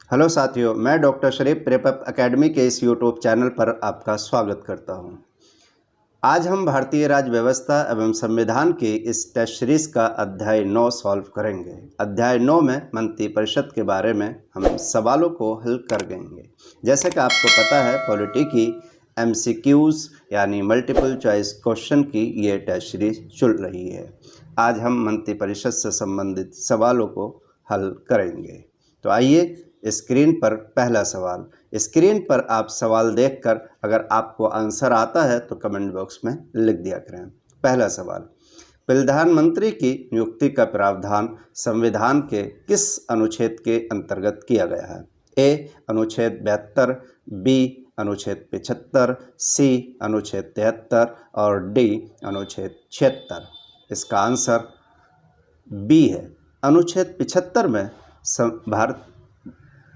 Hello साथियों, मैं doctor शरीफ प्रेपअप academy के इस यूट्यूब चैनल पर आपका स्वागत करता हूं। आज हम भारतीय राज्य व्यवस्था एवं संविधान की इस टेस्ट सीरीज का अध्याय 9 सॉल्व करेंगे। अध्याय 9 में मंत्रिपरिषद के बारे में हम सवालों को हल करेंगे। जैसे कि आपको पता है, पॉलिटी की MCQs यानी मल्टीपल चॉइस क्वेश्चन की ये टेस्ट सीरीज चल रही है। आज हम मंत्रिपरिषद से संबंधित सवालों को हल करेंगे। तो आइए, स्क्रीन पर पहला सवाल। स्क्रीन पर आप सवाल देखकर अगर आपको आंसर आता है तो कमेंट बॉक्स में लिख दिया करें। पहला सवाल, प्रधानमंत्री की नियुक्ति का प्रावधान संविधान के किस अनुच्छेद के अंतर्गत किया गया है? ए अनुच्छेद 72, बी अनुच्छेद 75, सी अनुच्छेद 73 और डी अनुच्छेद 76। इसका आंसर बी है। अनुच्छेद 75 में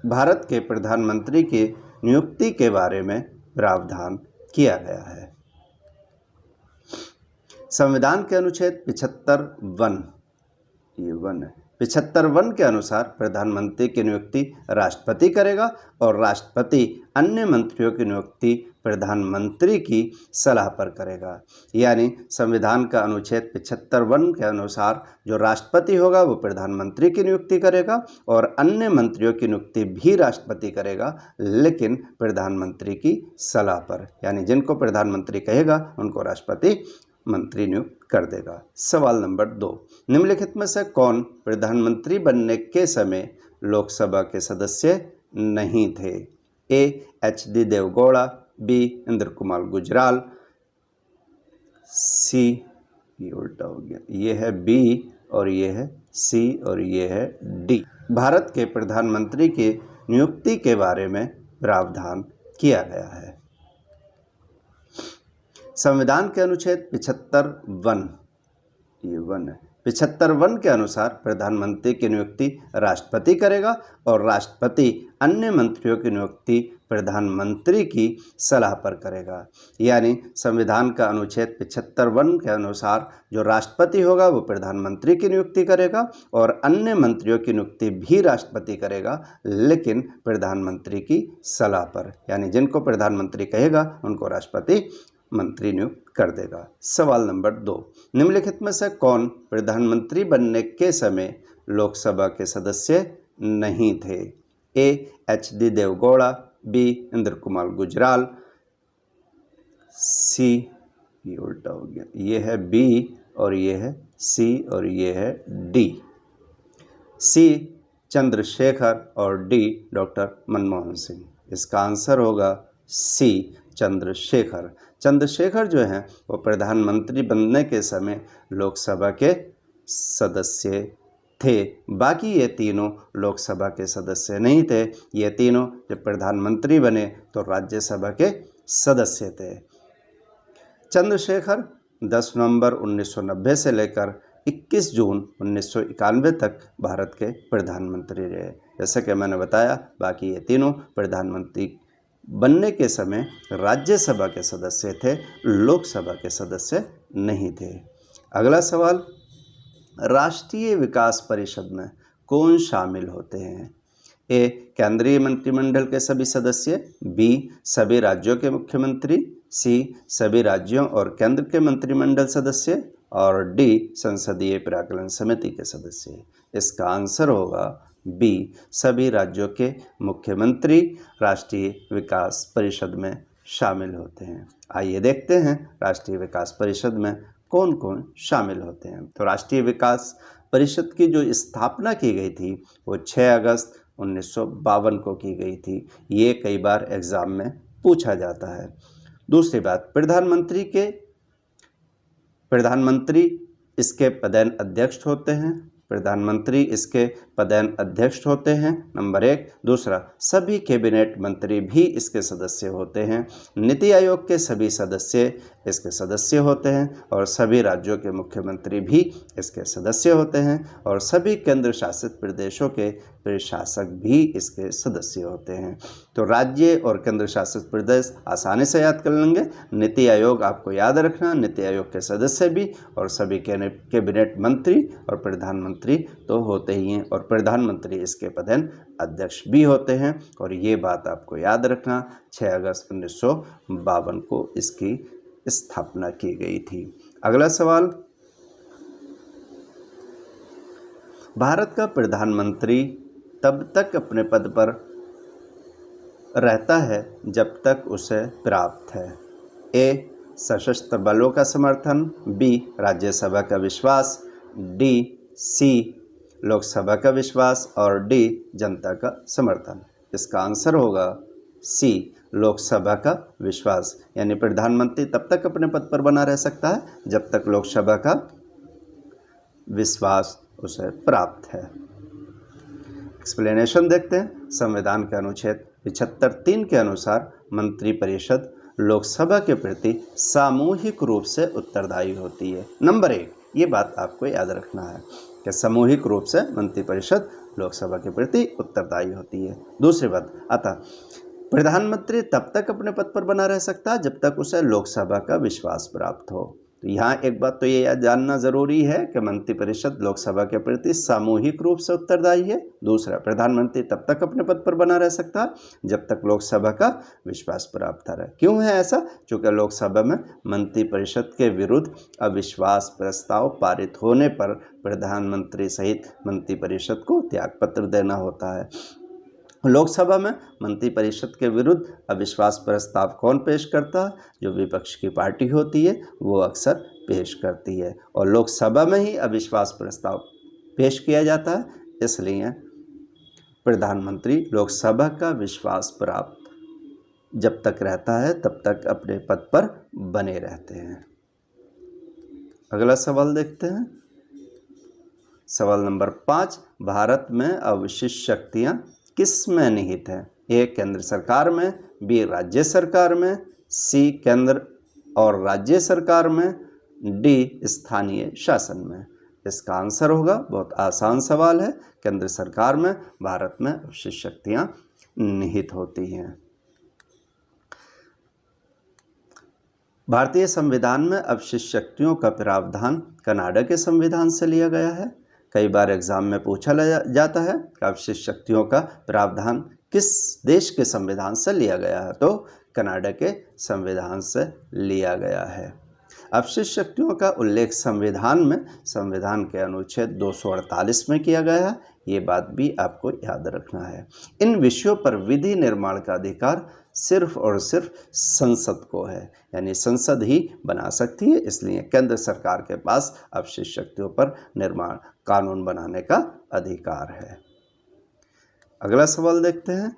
भारत के प्रधानमंत्री की नियुक्ति के बारे में प्रावधान किया गया है। संविधान के अनुच्छेद 75(1) ये 1 है। 75(1) के अनुसार प्रधानमंत्री की नियुक्ति राष्ट्रपति करेगा और राष्ट्रपति अन्य मंत्रियों की नियुक्ति प्रधानमंत्री की सलाह पर करेगा। यानी संविधान का अनुच्छेद 75(1) के अनुसार जो राष्ट्रपति होगा वो प्रधानमंत्री की नियुक्ति करेगा और अन्य मंत्रियों की नियुक्ति भी राष्ट्रपति करेगा, लेकिन प्रधानमंत्री की सलाह पर। यानी जिनको प्रधानमंत्री कहेगा उनको राष्ट्रपति मंत्री नियुक्त कर देगा। सवाल नंबर 2, निम्नलिखित में से कौन प्रधानमंत्री बनने के समय लोकसभा के सदस्य नहीं थे? ए HD देवगौड़ा, बी इंद्र कुमार गुजराल, सी, ये उल्टा हो गया, ये है बी और ये है सी और ये है डी। भारत के प्रधानमंत्री की नियुक्ति के बारे में प्रावधान किया गया है। संविधान के अनुच्छेद 75(1) ये 1 है। 75(1) के अनुसार प्रधानमंत्री की नियुक्ति राष्ट्रपति करेगा और राष्ट्रपति अन्य मंत्रियों की नियुक्ति प्रधानमंत्री की सलाह पर करेगा। यानी संविधान का अनुच्छेद 75(1) के अनुसार जो राष्ट्रपति होगा वो प्रधानमंत्री की नियुक्ति करेगा और अन्य मंत्रियों की नियुक्ति भी राष्ट्रपति करेगा, लेकिन प्रधानमंत्री की सलाह पर। यानी जिनको प्रधानमंत्री कहेगा उनको राष्ट्रपति मंत्री नियुक्त कर देगा। सवाल नंबर 2, निम्नलिखित में से कौन प्रधानमंत्री बनने के समय लोकसभा के सदस्य नहीं थे? ए HD देवगौड़ा, बी इंद्र कुमार गुजराल, सी, ये उल्टा हो गया, ये है बी और ये है सी और ये है डी। सी चंद्रशेखर और डी डॉक्टर मनमोहन सिंह। इसका आंसर होगा सी चंद्रशेखर। चंद्रशेखर जो हैं वो प्रधानमंत्री बनने के समय लोकसभा के सदस्य थे। बाकी ये तीनों लोकसभा के सदस्य नहीं थे। ये तीनों जब प्रधानमंत्री बने तो राज्यसभा के सदस्य थे। चंद्रशेखर 10 नवंबर 1990 से लेकर 21 जून 1991 तक भारत के प्रधानमंत्री रहे। जैसे कि मैंने बताया, बाकी ये तीनों प्रधानमंत्री बनने के समय राज्यसभा के सदस्य थे, लोकसभा के सदस्य नहीं थे। अगला सवाल, राष्ट्रीय विकास परिषद में कौन शामिल होते हैं? ए केंद्रीय मंत्रिमंडल के सभी सदस्य, बी सभी राज्यों के मुख्यमंत्री, सी सभी राज्यों और केंद्र के मंत्रिमंडल सदस्य और डी संसदीय प्राक्कलन समिति के सदस्य। इसका आंसर होगा बी सभी राज्यों के मुख्यमंत्री राष्ट्रीय विकास परिषद में शामिल होते हैं। आइए देखते हैं राष्ट्रीय विकास परिषद में कौन कौन शामिल होते हैं। तो राष्ट्रीय विकास परिषद की जो स्थापना की गई थी वो 6 अगस्त 1952 को की गई थी। ये कई बार एग्ज़ाम में पूछा जाता है। दूसरी बात, प्रधानमंत्री इसके पदेन अध्यक्ष होते हैं। प्रधानमंत्री इसके पदेन अध्यक्ष होते हैं, नंबर 1। दूसरा, सभी कैबिनेट मंत्री भी इसके सदस्य होते हैं। नीति आयोग के सभी सदस्य इसके सदस्य होते हैं और सभी राज्यों के मुख्यमंत्री भी इसके सदस्य होते हैं और सभी केंद्र शासित प्रदेशों के प्रशासक भी इसके सदस्य होते हैं। तो राज्य और केंद्र शासित प्रदेश आसानी से याद कर लेंगे। नीति आयोग आपको याद रखना, नीति आयोग के सदस्य भी और सभी कैबिनेट मंत्री और प्रधानमंत्री तो होते ही हैं और प्रधानमंत्री इसके पदेन अध्यक्ष भी होते हैं। और ये बात आपको याद रखना, 6 अगस्त 1952 को इसकी स्थापना की गई थी। अगला सवाल, भारत का प्रधानमंत्री तब तक अपने पद पर रहता है जब तक उसे प्राप्त है ए सशस्त्र बलों का समर्थन, बी राज्यसभा का विश्वास, डी सी लोकसभा का विश्वास और डी जनता का समर्थन। इसका आंसर होगा सी लोकसभा का विश्वास। यानी प्रधानमंत्री तब तक अपने पद पर बना रह सकता है जब तक लोकसभा का विश्वास उसे प्राप्त है। एक्सप्लेनेशन देखते हैं। संविधान के अनुच्छेद 75(3) के अनुसार मंत्रिपरिषद लोकसभा के प्रति सामूहिक रूप से उत्तरदायी होती है। नंबर 1, ये बात आपको याद रखना है कि सामूहिक रूप से मंत्रिपरिषद लोकसभा के प्रति उत्तरदायी होती है। दूसरी बात, अतः प्रधानमंत्री तब तक अपने पद पर बना रह सकता है जब तक उसे लोकसभा का विश्वास प्राप्त हो। तो यहाँ एक बात तो ये जानना जरूरी है कि मंत्रिपरिषद लोकसभा के प्रति सामूहिक रूप से उत्तरदायी है। दूसरा, प्रधानमंत्री तब तक अपने पद पर बना रह सकता है जब तक लोकसभा का विश्वास प्राप्त रहे। क्यों है ऐसा? क्योंकि लोकसभा में मंत्रिपरिषद के विरुद्ध अविश्वास प्रस्ताव पारित होने पर प्रधानमंत्री सहित मंत्रिपरिषद को त्यागपत्र देना होता है। लोकसभा में मंत्रिपरिषद के विरुद्ध अविश्वास प्रस्ताव कौन पेश करता है? जो विपक्ष की पार्टी होती है वो अक्सर पेश करती है, और लोकसभा में ही अविश्वास प्रस्ताव पेश किया जाता है। इसलिए प्रधानमंत्री लोकसभा का विश्वास प्राप्त जब तक रहता है तब तक अपने पद पर बने रहते हैं। अगला सवाल देखते हैं। सवाल नंबर 5, भारत में अवशिष्ट शक्तियां किस में निहित है? ए केंद्र सरकार में, बी राज्य सरकार में, सी केंद्र और राज्य सरकार में, डी स्थानीय शासन में। इसका आंसर होगा, बहुत आसान सवाल है, केंद्र सरकार में भारत में अवशिष्ट शक्तियां निहित होती हैं। भारतीय संविधान में अवशिष्ट शक्तियों का प्रावधान कनाडा के संविधान से लिया गया है। कई बार एग्जाम में पूछा जाता है कि अवशिष्ट शक्तियों का प्रावधान किस देश के संविधान से लिया गया है? तो कनाडा के संविधान से लिया गया है। अवशिष्ट शक्तियों का उल्लेख संविधान के अनुच्छेद 248 में किया गया है। ये बात भी आपको याद रखना है। इन विषयों पर विधि निर्माण का अधिकार सिर्फ और सिर्फ संसद को है, यानी संसद ही बना सकती है। इसलिए केंद्र सरकार के पास अवशिष्ट शक्तियों पर निर्माण कानून बनाने का अधिकार है। अगला सवाल देखते हैं।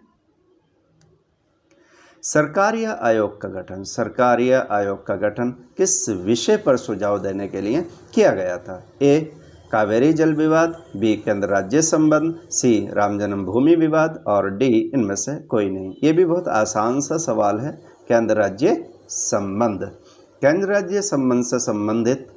सरकारीय आयोग का गठन, सरकारीय आयोग का गठन किस विषय पर सुझाव देने के लिए किया गया था? ए कावेरी जल विवाद, बी केंद्र राज्य संबंध, सी राम जन्मभूमि विवाद और डी इनमें से कोई नहीं। ये भी बहुत आसान सा सवाल है। केंद्र राज्य संबंध, केंद्र राज्य संबंध से संबंधित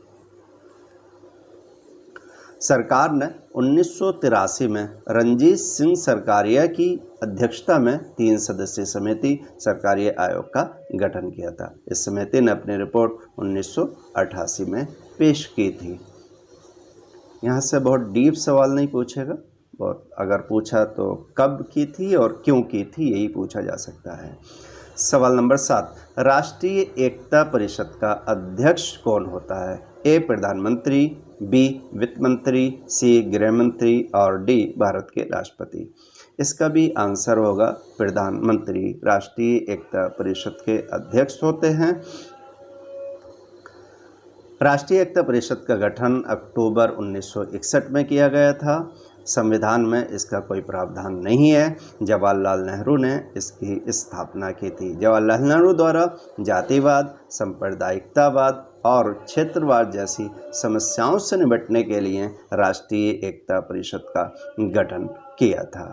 सरकार ने 1983 में रणजीत सिंह सरकारिया की अध्यक्षता में 3 सदस्यीय समिति सरकारीय आयोग का गठन किया था। इस समिति ने अपनी रिपोर्ट 1988 में पेश की थी। यहाँ से बहुत डीप सवाल नहीं पूछेगा, और अगर पूछा तो कब की थी और क्यों की थी, यही पूछा जा सकता है। सवाल नंबर 7, राष्ट्रीय एकता परिषद का अध्यक्ष कौन होता है? ए प्रधानमंत्री, बी वित्त मंत्री, सी गृह मंत्री और डी भारत के राष्ट्रपति। इसका भी आंसर होगा प्रधानमंत्री। राष्ट्रीय एकता परिषद के अध्यक्ष होते हैं। राष्ट्रीय एकता परिषद का गठन अक्टूबर 1961 में किया गया था। संविधान में इसका कोई प्रावधान नहीं है। जवाहरलाल नेहरू ने इसकी स्थापना की थी। जवाहरलाल नेहरू द्वारा जातिवाद, सांप्रदायिकतावाद और क्षेत्रवाद जैसी समस्याओं से निपटने के लिए राष्ट्रीय एकता परिषद का गठन किया था।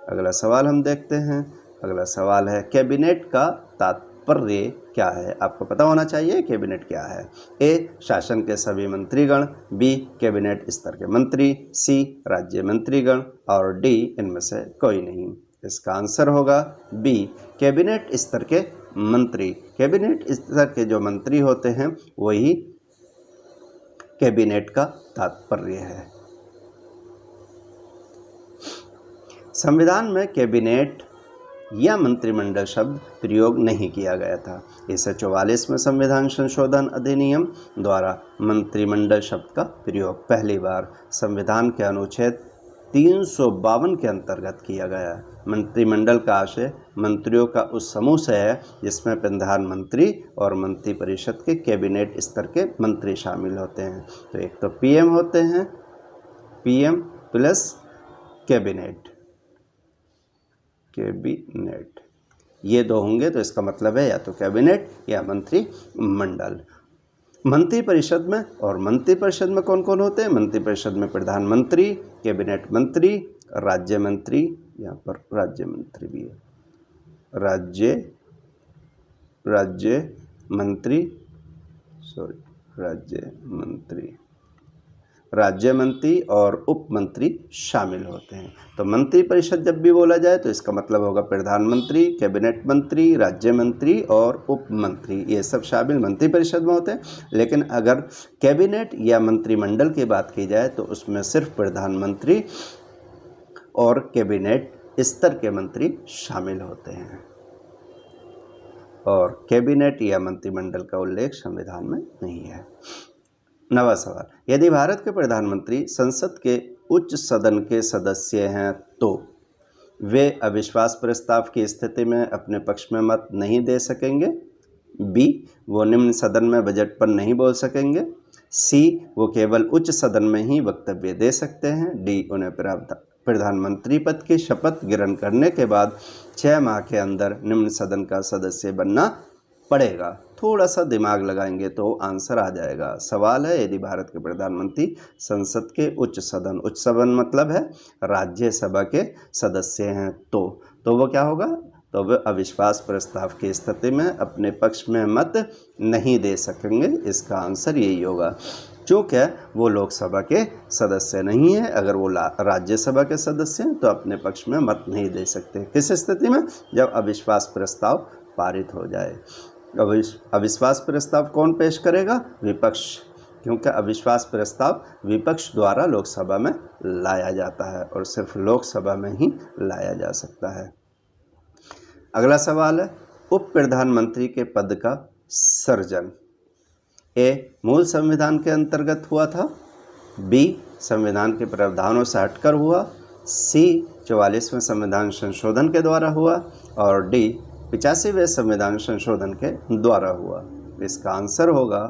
अगला सवाल हम देखते हैं। अगला सवाल है, कैबिनेट का तात्पर्य क्या है? आपको पता होना चाहिए कैबिनेट क्या है। ए शासन के सभी मंत्रीगण, बी कैबिनेट स्तर के मंत्री, सी राज्य मंत्रीगण और डी इनमें से कोई नहीं। इसका आंसर होगा बी कैबिनेट स्तर के मंत्री। कैबिनेट स्तर के जो मंत्री होते हैं वही कैबिनेट का तात्पर्य है। संविधान में कैबिनेट या मंत्रिमंडल शब्द प्रयोग नहीं किया गया था। इसे 44वें संविधान संशोधन अधिनियम द्वारा मंत्रिमंडल शब्द का प्रयोग पहली बार संविधान के अनुच्छेद 352 के अंतर्गत किया गया है। मंत्रिमंडल का आशय मंत्रियों का उस समूह से है जिसमें प्रधानमंत्री और मंत्रिपरिषद के कैबिनेट स्तर के मंत्री शामिल होते हैं। तो एक तो पीएम होते हैं, पीएम प्लस कैबिनेट, कैबिनेट ये दो होंगे तो इसका मतलब है या तो कैबिनेट या मंत्रिमंडल। मंत्रिपरिषद में और मंत्रिपरिषद में कौन कौन होते हैं? मंत्रिपरिषद में प्रधानमंत्री, कैबिनेट मंत्री, राज्य मंत्री, यहाँ पर राज्य मंत्री भी है, राज्य मंत्री और उप मंत्री शामिल होते हैं। तो मंत्रिपरिषद जब भी बोला जाए तो इसका मतलब होगा प्रधानमंत्री, कैबिनेट मंत्री, राज्य मंत्री और उप मंत्री, ये सब शामिल मंत्रिपरिषद में होते हैं। लेकिन अगर कैबिनेट या मंत्रिमंडल की बात की जाए तो उसमें सिर्फ प्रधानमंत्री और कैबिनेट स्तर के मंत्री शामिल होते हैं और कैबिनेट या मंत्रिमंडल का उल्लेख संविधान में नहीं है। नवा सवाल, यदि भारत के प्रधानमंत्री संसद के उच्च सदन के सदस्य हैं तो वे अविश्वास प्रस्ताव की स्थिति में अपने पक्ष में मत नहीं दे सकेंगे। बी, वो निम्न सदन में बजट पर नहीं बोल सकेंगे। सी, वो केवल उच्च सदन में ही वक्तव्य दे सकते हैं। डी, उन्हें प्रधानमंत्री पद की शपथ ग्रहण करने के बाद 6 माह के अंदर निम्न सदन का सदस्य बनना पड़ेगा। थोड़ा सा दिमाग लगाएंगे तो आंसर आ जाएगा। सवाल है, यदि भारत के प्रधानमंत्री संसद के उच्च सदन मतलब है राज्यसभा के सदस्य हैं तो वो क्या होगा? तो वे अविश्वास प्रस्ताव की स्थिति में अपने पक्ष में मत नहीं दे सकेंगे। इसका आंसर यही होगा। चूँकि वो लोकसभा के सदस्य नहीं है, अगर वो राज्यसभा के सदस्य हैं तो अपने पक्ष में मत नहीं दे सकते। किस स्थिति में? जब अविश्वास प्रस्ताव पारित हो जाए। अविश्वास प्रस्ताव कौन पेश करेगा? विपक्ष, क्योंकि अविश्वास प्रस्ताव विपक्ष द्वारा लोकसभा में लाया जाता है और सिर्फ लोकसभा में ही लाया जा सकता है। अगला सवाल है, उप प्रधानमंत्री के पद का सृजन ए, मूल संविधान के अंतर्गत हुआ था। बी, संविधान के प्रावधानों से हटकर हुआ। सी, 44वें संविधान संशोधन के द्वारा हुआ। और डी, 85वें संविधान संशोधन के द्वारा हुआ। इसका आंसर होगा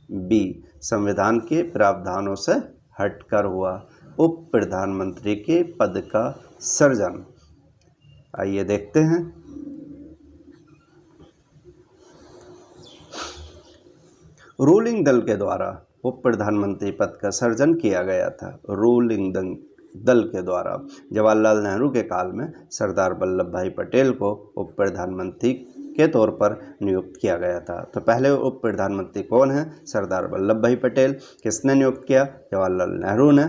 बी, संविधान के प्रावधानों से हटकर हुआ उप प्रधानमंत्री के पद का सृजन। आइए देखते हैं। रूलिंग दल के द्वारा उप प्रधानमंत्री पद का सृजन किया गया था। रूलिंग दल के द्वारा जवाहरलाल नेहरू के काल में सरदार वल्लभ भाई पटेल को उप प्रधानमंत्री के तौर पर नियुक्त किया गया था। तो पहले उप प्रधानमंत्री कौन है? सरदार वल्लभ भाई पटेल। किसने नियुक्त किया? जवाहरलाल नेहरू ने।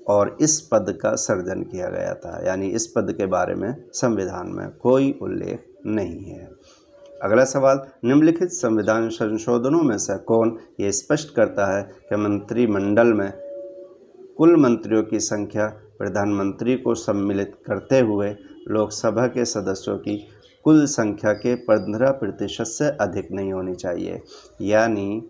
और इस पद का सृजन किया गया था, यानी इस पद के बारे में संविधान में कोई उल्लेख नहीं है। अगला सवाल, निम्नलिखित संविधान संशोधनों में से कौन ये स्पष्ट करता है कि मंत्रिमंडल में कुल मंत्रियों की संख्या प्रधानमंत्री को सम्मिलित करते हुए लोकसभा के सदस्यों की कुल संख्या के 15% से अधिक नहीं होनी चाहिए। यानी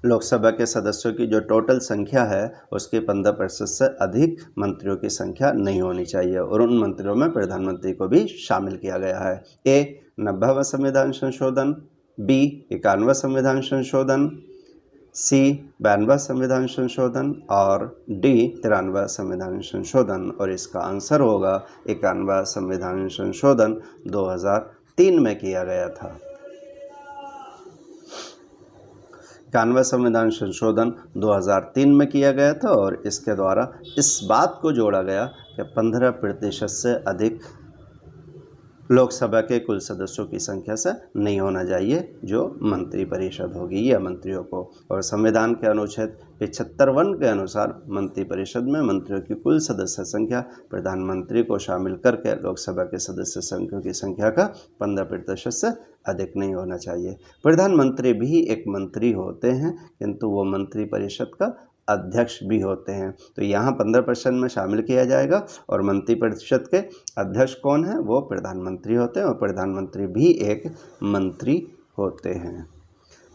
लोकसभा के सदस्यों की जो टोटल संख्या है उसके 15% से अधिक मंत्रियों की संख्या नहीं होनी चाहिए और उन मंत्रियों में प्रधानमंत्री को भी शामिल किया गया है। ए, 90वां संविधान संशोधन। बी, 91वां संविधान संशोधन। सी, 92वां संविधान संशोधन। और डी, 93वां संविधान संशोधन। और इसका आंसर होगा 91वां संविधान संशोधन 2003 में किया गया था। 91वां संविधान संशोधन 2003 में किया गया था और इसके द्वारा इस बात को जोड़ा गया कि 15% से अधिक लोकसभा के कुल सदस्यों की संख्या से नहीं होना चाहिए जो मंत्रिपरिषद होगी या मंत्रियों को। और संविधान के अनुच्छेद 75 के अनुसार मंत्रिपरिषद में मंत्रियों की कुल सदस्य संख्या प्रधानमंत्री को शामिल करके लोकसभा के सदस्य संख्या की संख्या का 15% से अधिक नहीं होना चाहिए। प्रधानमंत्री भी एक मंत्री होते हैं किंतु वो मंत्रिपरिषद का अध्यक्ष भी होते हैं। तो यहाँ 15% में शामिल किया जाएगा। और मंत्रिपरिषद के अध्यक्ष कौन है? वो प्रधानमंत्री होते हैं और प्रधानमंत्री भी एक मंत्री होते हैं।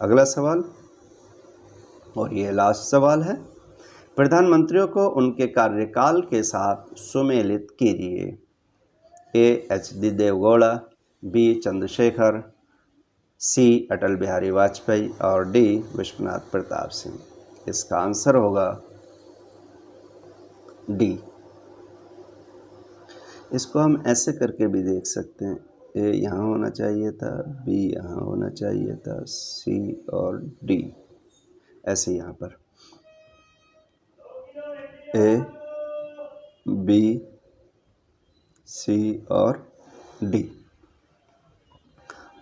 अगला सवाल और ये लास्ट सवाल है, प्रधानमंत्रियों को उनके कार्यकाल के साथ सुमेलित कीजिए। ए एच.डी. देवगौड़ा, बी चंद्रशेखर, सी अटल बिहारी वाजपेयी और डी विश्वनाथ प्रताप सिंह। इसका आंसर होगा डी। इसको हम ऐसे करके भी देख सकते हैं, ए यहाँ होना चाहिए था, बी यहाँ होना चाहिए था, सी और डी, ऐसे यहाँ पर ए बी सी और डी।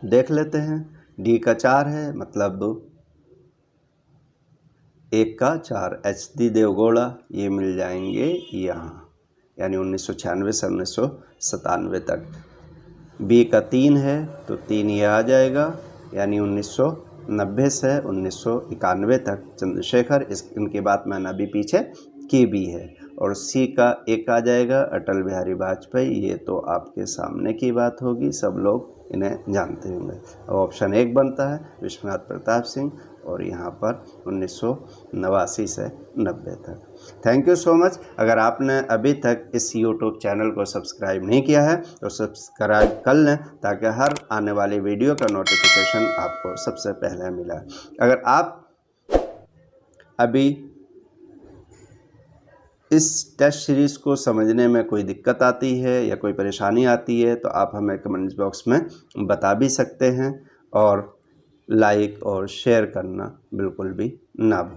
देख लेते हैं, डी का 4 है, मतलब 1 का 4 एच.डी. देवगौड़ा, ये मिल जाएंगे यहाँ, यानी 1996 से 1997 तक। बी का 3 है तो 3 ये आ जाएगा, यानी 1990 से 1991 तक चंद्रशेखर, इनकी बात मैंने अभी पीछे की भी है। और सी का 1 आ जाएगा अटल बिहारी वाजपेयी, ये तो आपके सामने की बात होगी, सब लोग इन्हें जानते होंगे। अब ऑप्शन 1 बनता है विश्वनाथ प्रताप सिंह, और यहाँ पर 1989 से 90 तक। Thank you so much. अगर आपने अभी तक इस यूट्यूब चैनल को सब्सक्राइब नहीं किया है तो सब्सक्राइब कर लें, ताकि हर आने वाली वीडियो का नोटिफिकेशन आपको सबसे पहले मिला। अगर आप अभी इस टेस्ट सीरीज़ को समझने में कोई दिक्कत आती है या कोई परेशानी आती है तो आप हमें कमेंट्स बॉक्स में बता भी सकते हैं, और लाइक और शेयर करना बिल्कुल भी ना भूलें।